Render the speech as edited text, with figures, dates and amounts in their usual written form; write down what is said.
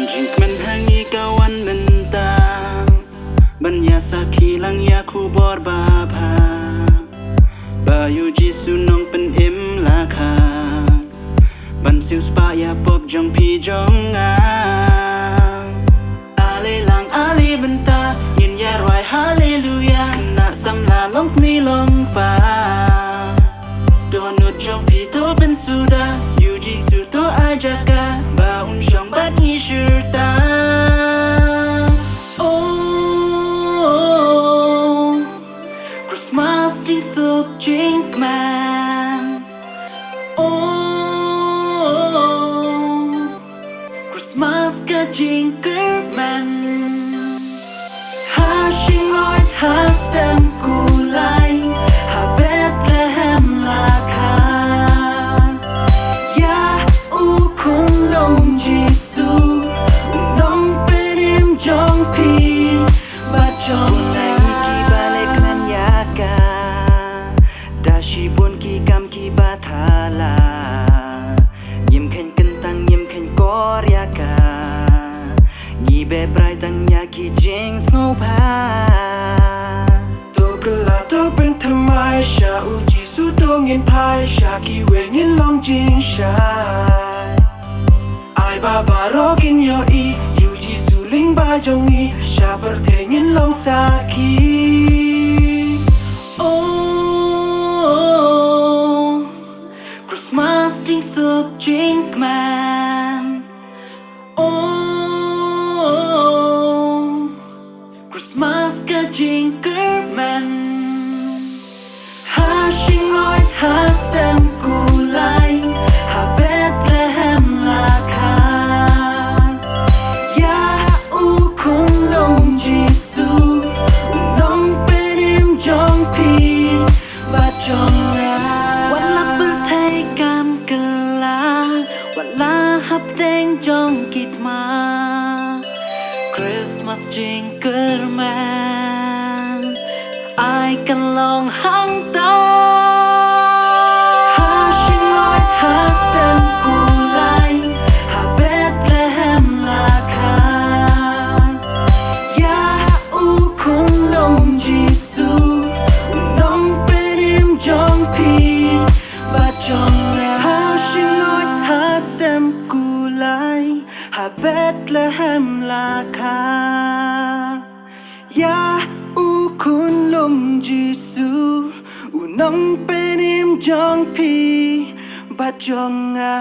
Aiom Jingkmen Ha kawan mynta Banya sakhi lang ya khubor bapa I'u Jisu Nongpynim lakha Ban siewspah ya pop jong Phi Jong Nga Ale lang ale mynta ngin ya rwai Haleluia Khynnah samla long kmie long pa Dohnud jong pito pynsuda I'u Jisu to Jaka Baun shong ngi shirta Ohh Christmasjingsuk Jingkyrmen Ohh Christmas ka Jingkyrmen Ha Shyngoid ha kulai Ha Bethlehem Jaka Khunlung Jisu Nongpynim Jong Jong Ngi balik man Jaka Dashi bun ki kam ki bathala kentang kor Jaka Ngi be prai tang ya ki jing siewspah Tokala to ben thamai I'u Jisu to ngin pai ki we ngin long jing shai Ai baba rockin yo I'u Jisu ling ba Jong Ngi Sha berte ngin long sakhi Ohh Christmasjingsuk Jingkyrmen Ohh Christmas ka Jingkyrmen Ha Shyngoid ha kulai Ha Bethlehem Jaka Khunlung Jisu Nongpynim Jong Jong Nga Wala berthai kam kela Wala hap deng jong kitma Christmas Jingkyrmen Ai kan long hang ta Ha Shyngoid ha kulai Ha Bethlehem Jaka Khunlung Jisu Nongpynim Jong Jong Nga Ha Shyngoid ha kulai Ha Bethlehem Jaka Khunlung Jisu Nongpynim Jong Jong Nga